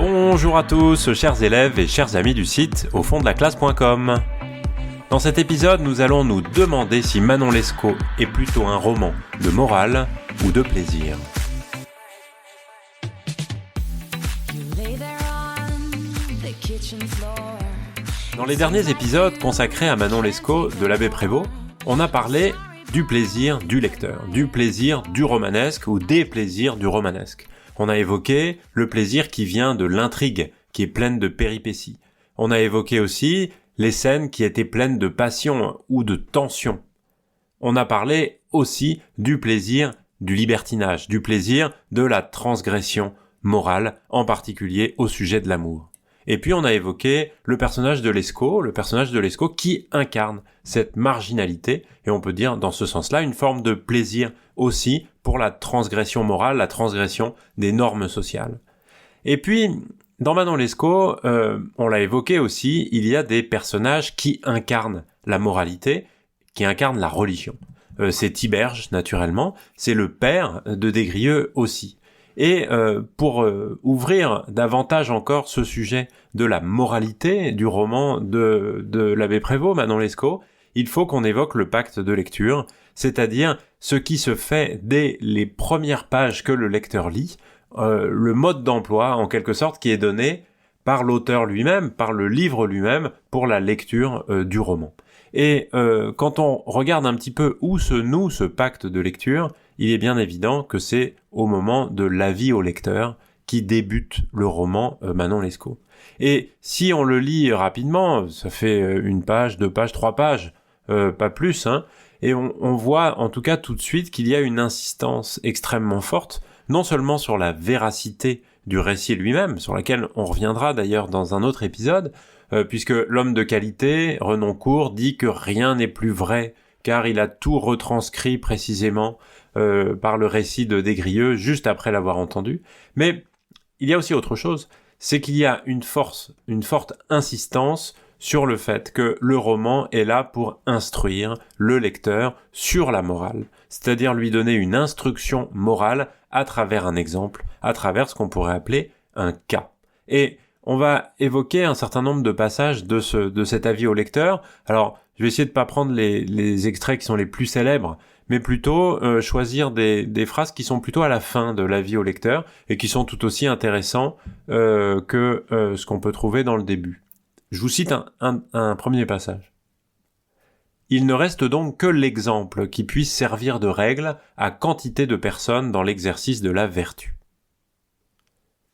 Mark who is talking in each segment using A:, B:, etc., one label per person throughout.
A: Bonjour à tous, chers élèves et chers amis du site aufonddelaclasse.com. Dans cet épisode, nous allons nous demander si Manon Lescaut est plutôt un roman de morale ou de plaisir. Dans les derniers épisodes consacrés à Manon Lescaut de l'abbé Prévost, on a parlé du plaisir du lecteur, du plaisir du romanesque ou des plaisirs du romanesque. On a évoqué le plaisir qui vient de l'intrigue, qui est pleine de péripéties. On a évoqué aussi les scènes qui étaient pleines de passion ou de tension. On a parlé aussi du plaisir du libertinage, du plaisir de la transgression morale, en particulier au sujet de l'amour. Et puis on a évoqué le personnage de Lescaut qui incarne cette marginalité, et on peut dire dans ce sens-là une forme de plaisir aussi pour la transgression morale, la transgression des normes sociales. Et puis, dans Manon Lescaut, on l'a évoqué aussi, il y a des personnages qui incarnent la moralité, qui incarnent la religion. C'est Tiberge, naturellement, c'est le père de Des Grieux aussi. Et pour ouvrir davantage encore ce sujet de la moralité du roman de l'abbé Prévost, Manon Lescaut, il faut qu'on évoque le pacte de lecture, c'est-à-dire ce qui se fait dès les premières pages que le lecteur lit, le mode d'emploi en quelque sorte qui est donné par l'auteur lui-même, par le livre lui-même, pour la lecture du roman. Et quand on regarde un petit peu où se noue ce pacte de lecture, il est bien évident que c'est au moment de l'avis au lecteur qui débute le roman Manon Lescaut. Et si on le lit rapidement, ça fait une page, 2 pages, 3 pages, pas plus, et on voit en tout cas tout de suite qu'il y a une insistance extrêmement forte, non seulement sur la véracité du récit lui-même, sur laquelle on reviendra d'ailleurs dans un autre épisode, puisque l'homme de qualité, Renoncourt, dit que rien n'est plus vrai, car il a tout retranscrit précisément par le récit de Des Grieux, juste après l'avoir entendu. Mais il y a aussi autre chose, c'est qu'il y a une forte insistance sur le fait que le roman est là pour instruire le lecteur sur la morale, c'est-à-dire lui donner une instruction morale à travers un exemple, à travers ce qu'on pourrait appeler un cas. Et on va évoquer un certain nombre de passages de cet avis au lecteur. Alors, je vais essayer de pas prendre les extraits qui sont les plus célèbres, mais plutôt choisir des phrases qui sont plutôt à la fin de l'avis au lecteur et qui sont tout aussi intéressants que ce qu'on peut trouver dans le début. Je vous cite un premier passage. « Il ne reste donc que l'exemple qui puisse servir de règle à quantité de personnes dans l'exercice de la vertu. »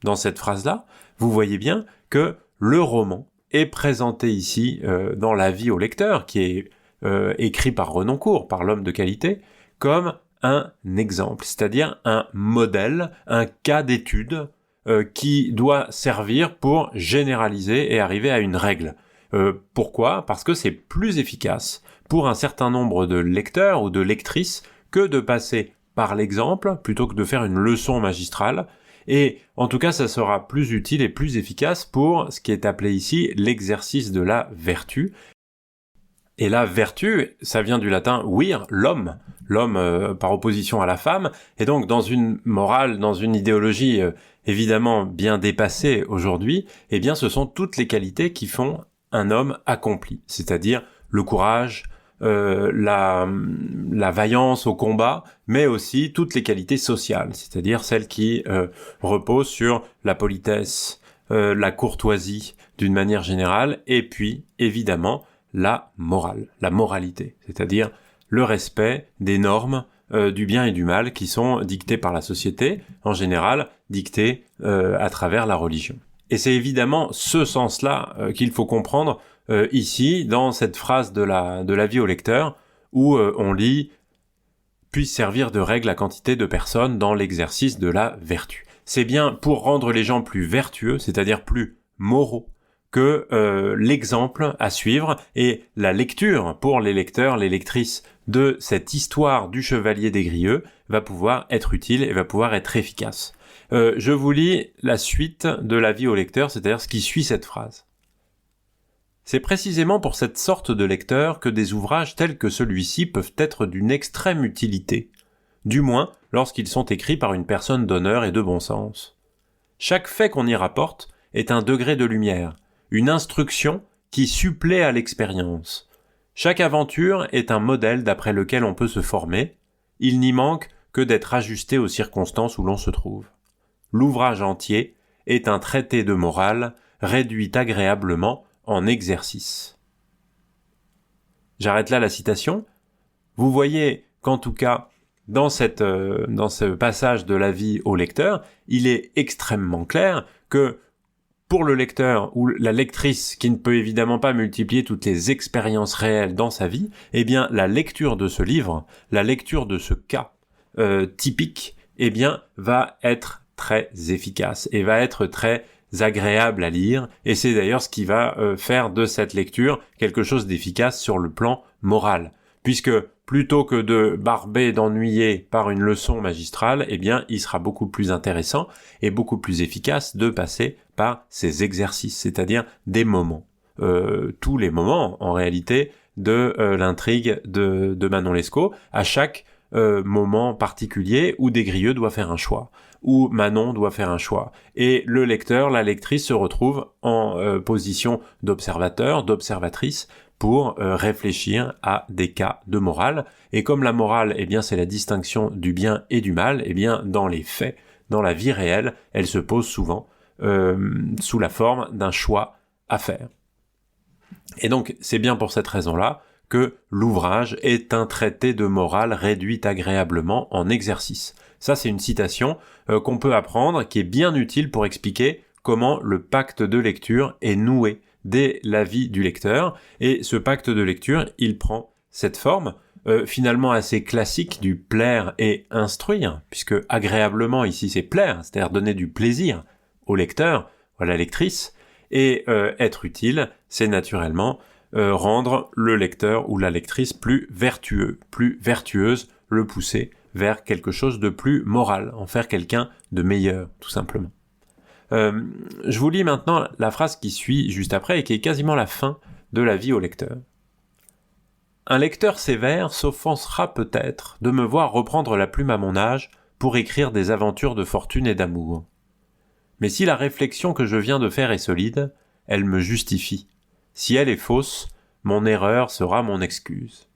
A: Dans cette phrase-là, vous voyez bien que le roman est présenté ici dans l'avis au lecteur, qui est écrit par Renoncourt, par l'homme de qualité, comme un exemple, c'est-à-dire un modèle, un cas d'étude qui doit servir pour généraliser et arriver à une règle. Pourquoi ? Parce que c'est plus efficace pour un certain nombre de lecteurs ou de lectrices que de passer par l'exemple plutôt que de faire une leçon magistrale. Et en tout cas, ça sera plus utile et plus efficace pour ce qui est appelé ici l'exercice de la vertu. Et la vertu, ça vient du latin vir, l'homme par opposition à la femme, et donc dans une morale, dans une idéologie évidemment bien dépassée aujourd'hui, eh bien ce sont toutes les qualités qui font un homme accompli, c'est-à-dire le courage, la vaillance au combat, mais aussi toutes les qualités sociales, c'est-à-dire celles qui reposent sur la politesse, la courtoisie d'une manière générale, et puis évidemment la morale, la moralité, c'est-à-dire le respect des normes du bien et du mal qui sont dictées par la société, en général dictées à travers la religion. Et c'est évidemment ce sens-là qu'il faut comprendre ici, dans cette phrase de l'avis au lecteur, où on lit « puisse servir de règle à quantité de personnes dans l'exercice de la vertu ». C'est bien pour rendre les gens plus vertueux, c'est-à-dire plus moraux, que l'exemple à suivre et la lecture pour les lecteurs, les lectrices de cette histoire du chevalier des Grieux va pouvoir être utile et va pouvoir être efficace. Je vous lis la suite de l'avis au lecteur, c'est-à-dire ce qui suit cette phrase. C'est précisément pour cette sorte de lecteur que des ouvrages tels que celui-ci peuvent être d'une extrême utilité, du moins lorsqu'ils sont écrits par une personne d'honneur et de bon sens. Chaque fait qu'on y rapporte est un degré de lumière, une instruction qui supplée à l'expérience. Chaque aventure est un modèle d'après lequel on peut se former. Il n'y manque que d'être ajusté aux circonstances où l'on se trouve. L'ouvrage entier est un traité de morale réduit agréablement en exercice. J'arrête là la citation. Vous voyez qu'en tout cas, dans ce passage de la vie au lecteur, il est extrêmement clair que pour le lecteur ou la lectrice qui ne peut évidemment pas multiplier toutes les expériences réelles dans sa vie, eh bien la lecture de ce livre, la lecture de ce cas typique, eh bien va être très efficace et va être très agréable à lire, et c'est d'ailleurs ce qui va faire de cette lecture quelque chose d'efficace sur le plan moral, puisque plutôt que de barber, d'ennuyer par une leçon magistrale, eh bien il sera beaucoup plus intéressant et beaucoup plus efficace de passer par ces exercices, c'est-à-dire des moments, tous les moments en réalité de l'intrigue de Manon Lescaut, à chaque moment particulier où Desgrieux doit faire un choix, où Manon doit faire un choix. Et le lecteur, la lectrice se retrouve en position d'observateur, d'observatrice, pour réfléchir à des cas de morale. Et comme la morale, eh bien, c'est la distinction du bien et du mal, eh bien, dans les faits, dans la vie réelle, elle se pose souvent sous la forme d'un choix à faire. Et donc, c'est bien pour cette raison-là que l'ouvrage est un traité de morale réduit agréablement en exercice. Ça, c'est une citation qu'on peut apprendre, qui est bien utile pour expliquer comment le pacte de lecture est noué dès la vie du lecteur. Et ce pacte de lecture, il prend cette forme, finalement assez classique du plaire et instruire, puisque agréablement ici c'est plaire, c'est-à-dire donner du plaisir au lecteur, ou à la lectrice, et être utile, c'est naturellement rendre le lecteur ou la lectrice plus vertueux, plus vertueuse, le pousser vers quelque chose de plus moral, en faire quelqu'un de meilleur, tout simplement. Je vous lis maintenant la phrase qui suit juste après et qui est quasiment la fin de la vie au lecteur. Un lecteur sévère s'offensera peut-être de me voir reprendre la plume à mon âge pour écrire des aventures de fortune et d'amour. Mais si la réflexion que je viens de faire est solide, elle me justifie. Si elle est fausse, mon erreur sera mon excuse.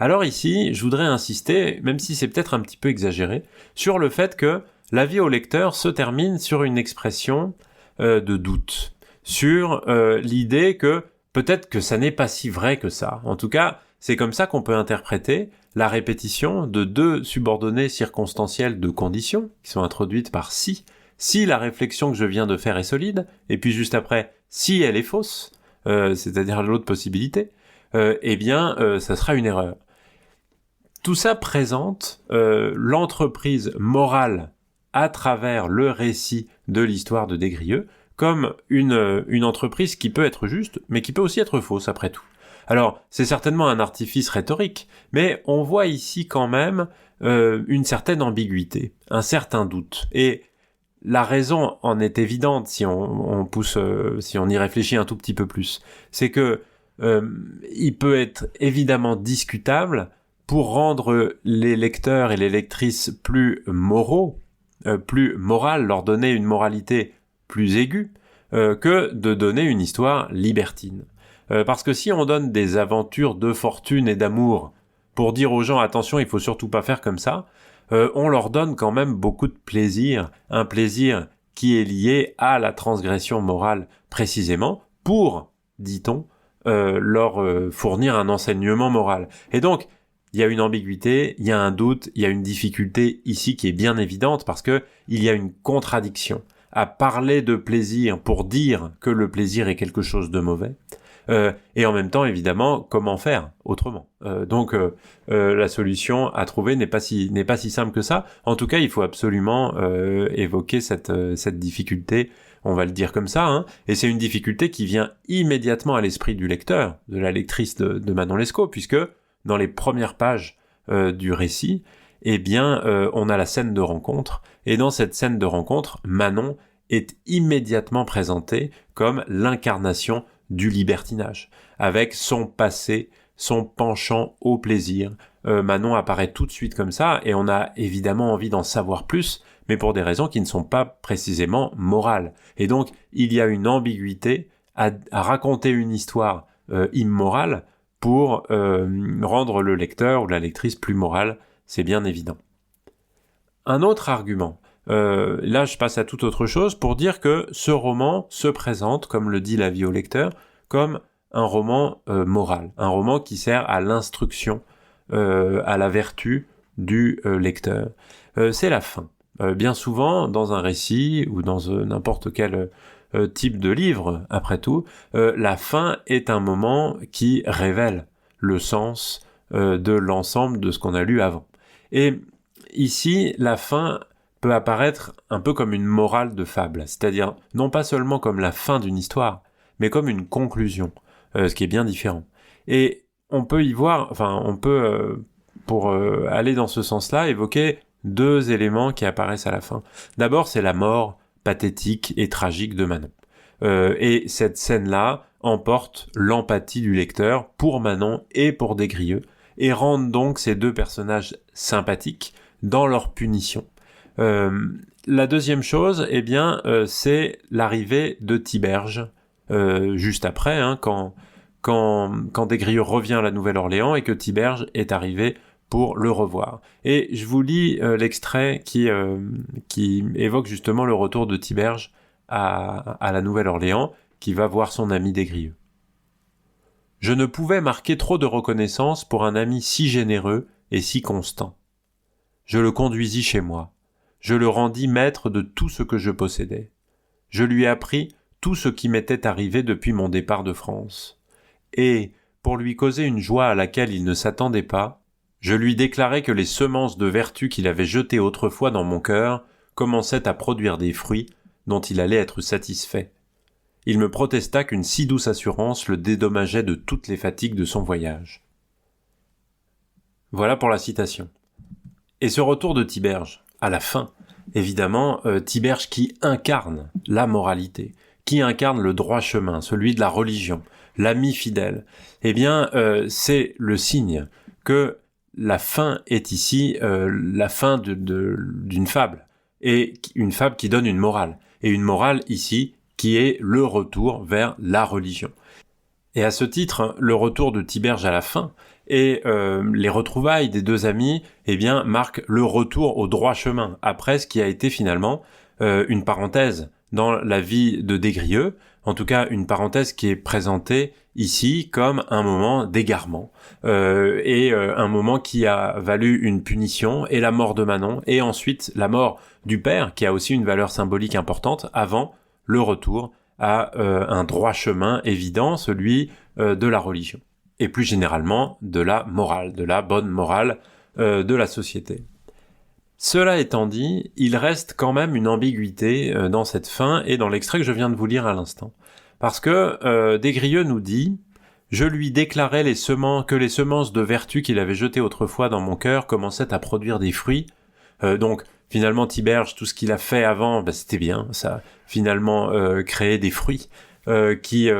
A: Alors ici, je voudrais insister, même si c'est peut-être un petit peu exagéré, sur le fait que la vie au lecteur se termine sur une expression de doute, sur l'idée que peut-être que ça n'est pas si vrai que ça. En tout cas, c'est comme ça qu'on peut interpréter la répétition de deux subordonnées circonstancielles de conditions, qui sont introduites par si la réflexion que je viens de faire est solide, et puis juste après, si elle est fausse, c'est-à-dire l'autre possibilité, eh bien, ça sera une erreur. Tout ça présente l'entreprise morale à travers le récit de l'histoire de Desgrieux comme une entreprise qui peut être juste, mais qui peut aussi être fausse après tout. Alors, c'est certainement un artifice rhétorique, mais on voit ici quand même une certaine ambiguïté, un certain doute. Et la raison en est évidente si on pousse, si on y réfléchit un tout petit peu plus. C'est que il peut être évidemment discutable pour rendre les lecteurs et les lectrices plus moraux, plus morales, leur donner une moralité plus aiguë, que de donner une histoire libertine. Parce que si on donne des aventures de fortune et d'amour pour dire aux gens attention, il faut surtout pas faire comme ça, on leur donne quand même beaucoup de plaisir, un plaisir qui est lié à la transgression morale précisément pour, dit-on, leur fournir un enseignement moral. Et donc, il y a une ambiguïté, il y a un doute, il y a une difficulté ici qui est bien évidente parce que il y a une contradiction à parler de plaisir pour dire que le plaisir est quelque chose de mauvais. Et en même temps, évidemment, comment faire autrement. Donc, la solution à trouver n'est pas si simple que ça. En tout cas, il faut absolument évoquer cette difficulté, on va le dire comme ça, hein. Et c'est une difficulté qui vient immédiatement à l'esprit du lecteur, de la lectrice de Manon Lescaut, puisque dans les premières pages du récit, eh bien, on a la scène de rencontre, et dans cette scène de rencontre, Manon est immédiatement présentée comme l'incarnation du libertinage, avec son passé son penchant au plaisir. Manon apparaît tout de suite comme ça, et on a évidemment envie d'en savoir plus, mais pour des raisons qui ne sont pas précisément morales. Et donc, il y a une ambiguïté à raconter une histoire immorale pour rendre le lecteur ou la lectrice plus morale, c'est bien évident. Un autre argument, là je passe à toute autre chose, pour dire que ce roman se présente, comme le dit l'avis au lecteur, comme un roman moral, un roman qui sert à l'instruction, à la vertu du lecteur. C'est la fin. Bien souvent, dans un récit, ou dans n'importe quel type de livre, après tout, la fin est un moment qui révèle le sens de l'ensemble de ce qu'on a lu avant. Et ici, la fin peut apparaître un peu comme une morale de fable, c'est-à-dire non pas seulement comme la fin d'une histoire, mais comme une conclusion, ce qui est bien différent. Et on peut y voir, pour aller dans ce sens-là, évoquer deux éléments qui apparaissent à la fin. D'abord, c'est la mort pathétique et tragique de Manon. Et cette scène-là emporte l'empathie du lecteur pour Manon et pour Des Grieux, et rend donc ces deux personnages sympathiques dans leur punition. La deuxième chose, c'est l'arrivée de Thiberge, juste après, quand Des Grieux revient à la Nouvelle-Orléans et que Thiberge est arrivé pour le revoir. Et je vous lis l'extrait qui évoque justement le retour de Thiberge à la Nouvelle-Orléans, qui va voir son ami Des Grieux. « Je ne pouvais marquer trop de reconnaissance pour un ami si généreux et si constant. Je le conduisis chez moi. Je le rendis maître de tout ce que je possédais. Je lui appris tout ce qui m'était arrivé depuis mon départ de France. Et, pour lui causer une joie à laquelle il ne s'attendait pas, je lui déclarai que les semences de vertu qu'il avait jetées autrefois dans mon cœur commençaient à produire des fruits dont il allait être satisfait. Il me protesta qu'une si douce assurance le dédommageait de toutes les fatigues de son voyage. » Voilà pour la citation. Et ce retour de Thiberge, à la fin, évidemment, Thiberge qui incarne la moralité, qui incarne le droit chemin, celui de la religion, l'ami fidèle, c'est le signe que la fin est ici la fin d'une fable, et une fable qui donne une morale, et une morale ici qui est le retour vers la religion. Et à ce titre, le retour de Thiberge à la fin et les retrouvailles des deux amis, marquent le retour au droit chemin, après ce qui a été finalement une parenthèse dans la vie de Des Grieux, en tout cas une parenthèse qui est présentée ici comme un moment d'égarement, un moment qui a valu une punition et la mort de Manon, et ensuite la mort du père, qui a aussi une valeur symbolique importante, avant le retour à un droit chemin évident, celui de la religion, et plus généralement de la morale, de la bonne morale de la société. Cela étant dit, il reste quand même une ambiguïté dans cette fin et dans l'extrait que je viens de vous lire à l'instant. Parce que Des Grieux nous dit « Je lui déclarais que les semences de vertu qu'il avait jetées autrefois dans mon cœur commençaient à produire des fruits. » Donc, finalement, Thiberge, tout ce qu'il a fait avant, c'était bien, ça a finalement créé des fruits qui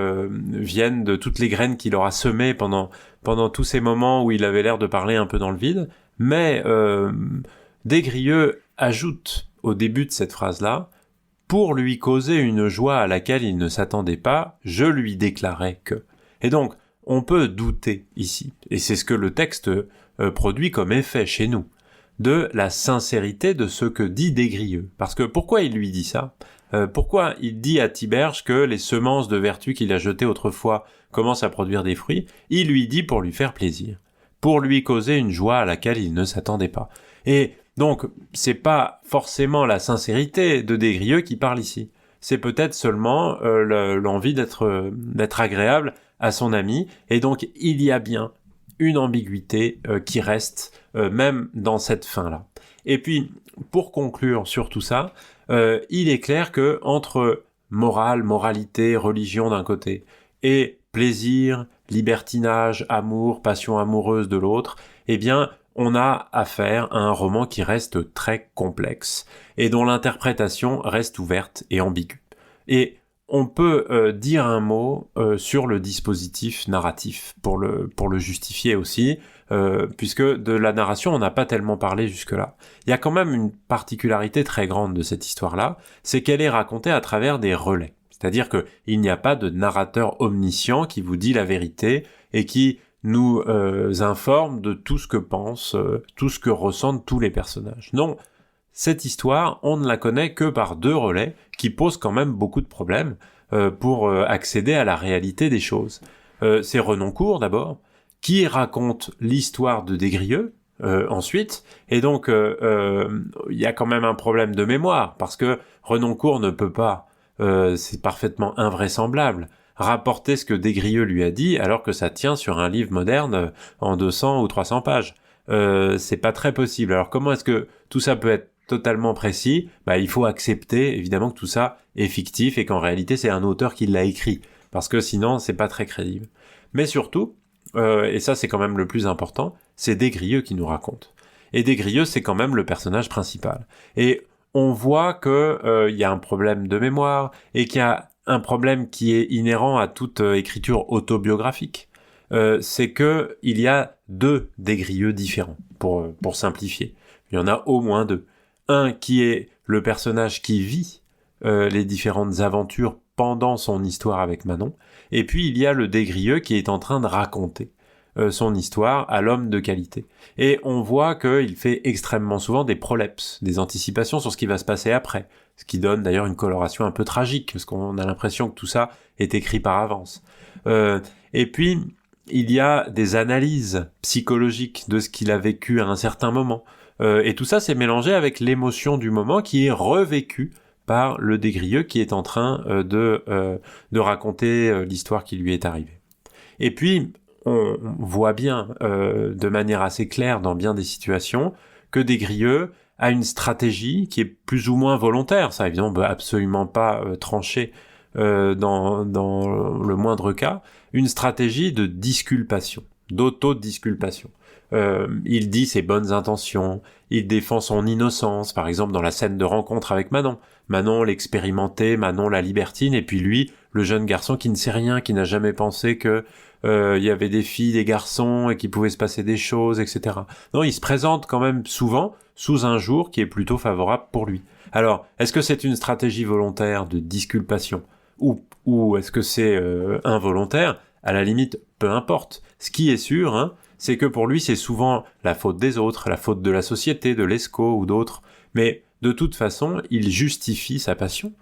A: viennent de toutes les graines qu'il aura semées pendant tous ces moments où il avait l'air de parler un peu dans le vide. Mais Des Grieux ajoute au début de cette phrase-là, pour lui causer une joie à laquelle il ne s'attendait pas, je lui déclarais que. Et donc, on peut douter ici, et c'est ce que le texte produit comme effet chez nous, de la sincérité de ce que dit Des Grieux. Parce que pourquoi il lui dit ça ? Pourquoi il dit à Thiberge que les semences de vertu qu'il a jetées autrefois commencent à produire des fruits ? Il lui dit pour lui faire plaisir, pour lui causer une joie à laquelle il ne s'attendait pas. Et donc, c'est pas forcément la sincérité de Des Grieux qui parle ici. C'est peut-être seulement l'envie d'être agréable à son ami. Et donc, il y a bien une ambiguïté qui reste même dans cette fin-là. Et puis, pour conclure sur tout ça, il est clair que entre morale, moralité, religion d'un côté, et plaisir, libertinage, amour, passion amoureuse de l'autre, on a affaire à un roman qui reste très complexe et dont l'interprétation reste ouverte et ambiguë. Et on peut dire un mot sur le dispositif narratif pour le justifier aussi, puisque de la narration on n'a pas tellement parlé jusque-là. Il y a quand même une particularité très grande de cette histoire-là, c'est qu'elle est racontée à travers des relais. C'est-à-dire qu'il n'y a pas de narrateur omniscient qui vous dit la vérité et qui nous informe de tout ce que pensent, tout ce que ressentent tous les personnages. Non, cette histoire, on ne la connaît que par 2 relais qui posent quand même beaucoup de problèmes pour accéder à la réalité des choses. C'est Renoncourt d'abord, qui raconte l'histoire de Des-Grieux, ensuite, et donc il y a quand même un problème de mémoire, parce que Renoncourt ne peut pas, c'est parfaitement invraisemblable, rapporter ce que Des-Grieux lui a dit, alors que ça tient sur un livre moderne en 200 ou 300 pages. C'est pas très possible. Alors comment est-ce que tout ça peut être totalement précis? Il faut accepter évidemment que tout ça est fictif et qu'en réalité c'est un auteur qui l'a écrit, parce que sinon c'est pas très crédible. Mais surtout, et ça c'est quand même le plus important, c'est Des-Grieux qui nous raconte. Et Des-Grieux c'est quand même le personnage principal. Et on voit que y a un problème de mémoire et qu'il y a un problème qui est inhérent à toute écriture autobiographique. C'est que il y a 2 Des-Grieux différents, pour simplifier. Il y en a au moins 2. Un qui est le personnage qui vit les différentes aventures pendant son histoire avec Manon, et puis il y a le Des-Grieux qui est en train de raconter son histoire à l'homme de qualité. Et on voit qu'il fait extrêmement souvent des prolepses, des anticipations sur ce qui va se passer après, ce qui donne d'ailleurs une coloration un peu tragique, parce qu'on a l'impression que tout ça est écrit par avance. Et puis, il y a des analyses psychologiques de ce qu'il a vécu à un certain moment, et tout ça c'est mélangé avec l'émotion du moment qui est revécue par le Des-Grieux qui est en train de raconter l'histoire qui lui est arrivée. Et puis, on voit bien de manière assez claire dans bien des situations que Des-Grieux a une stratégie qui est plus ou moins volontaire. Ça évidemment peut absolument pas trancher dans le moindre cas, une stratégie de disculpation, d'auto-disculpation. Il dit ses bonnes intentions, il défend son innocence, par exemple dans la scène de rencontre avec Manon. Manon l'expérimentée, Manon la libertine, et puis lui, le jeune garçon qui ne sait rien, qui n'a jamais pensé que il y avait des filles, des garçons, et qu'il pouvait se passer des choses, etc. Non, il se présente quand même souvent sous un jour qui est plutôt favorable pour lui. Alors, est-ce que c'est une stratégie volontaire de disculpation, ou est-ce que c'est involontaire? À la limite, peu importe. Ce qui est sûr, c'est que pour lui, c'est souvent la faute des autres, la faute de la société, de l'ESCO ou d'autres. Mais de toute façon, il justifie sa passion,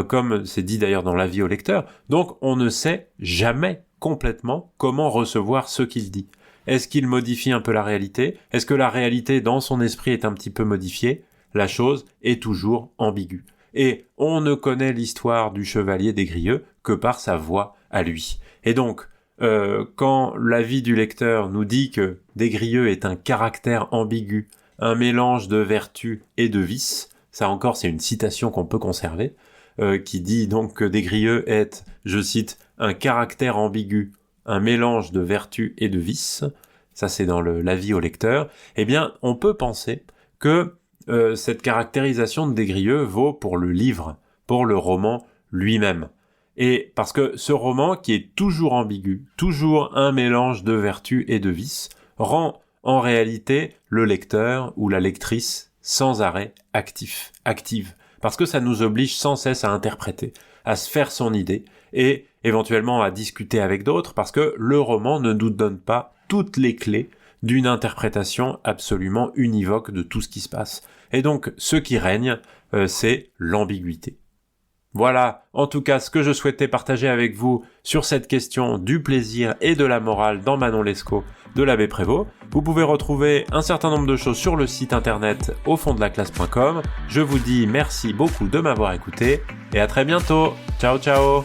A: comme c'est dit d'ailleurs dans l'avis au lecteur. Donc, on ne sait jamais complètement comment recevoir ce qu'il dit. Est-ce qu'il modifie un peu la réalité? Est-ce que la réalité, dans son esprit, est un petit peu modifiée? La chose est toujours ambiguë. Et on ne connaît l'histoire du chevalier Des-Grieux que par sa voix à lui. Et donc, quand l'avis du lecteur nous dit que Des-Grieux est un caractère ambigu, un mélange de vertu et de vice, ça encore c'est une citation qu'on peut conserver, qui dit donc que Des-Grieux est, je cite, un caractère ambigu, un mélange de vertu et de vice, ça c'est dans l'avis au lecteur, eh bien on peut penser que cette caractérisation de Des-Grieux vaut pour le livre, pour le roman lui-même. Et parce que ce roman, qui est toujours ambigu, toujours un mélange de vertu et de vice, rend en réalité le lecteur ou la lectrice sans arrêt active. Parce que ça nous oblige sans cesse à interpréter, à se faire son idée, et éventuellement à discuter avec d'autres, parce que le roman ne nous donne pas toutes les clés d'une interprétation absolument univoque de tout ce qui se passe. Et donc, ce qui règne, c'est l'ambiguïté. Voilà, en tout cas, ce que je souhaitais partager avec vous sur cette question du plaisir et de la morale dans Manon Lescaut de l'abbé Prévost. Vous pouvez retrouver un certain nombre de choses sur le site internet aufonddelaclasse.com. Je vous dis merci beaucoup de m'avoir écouté et à très bientôt. Ciao, ciao!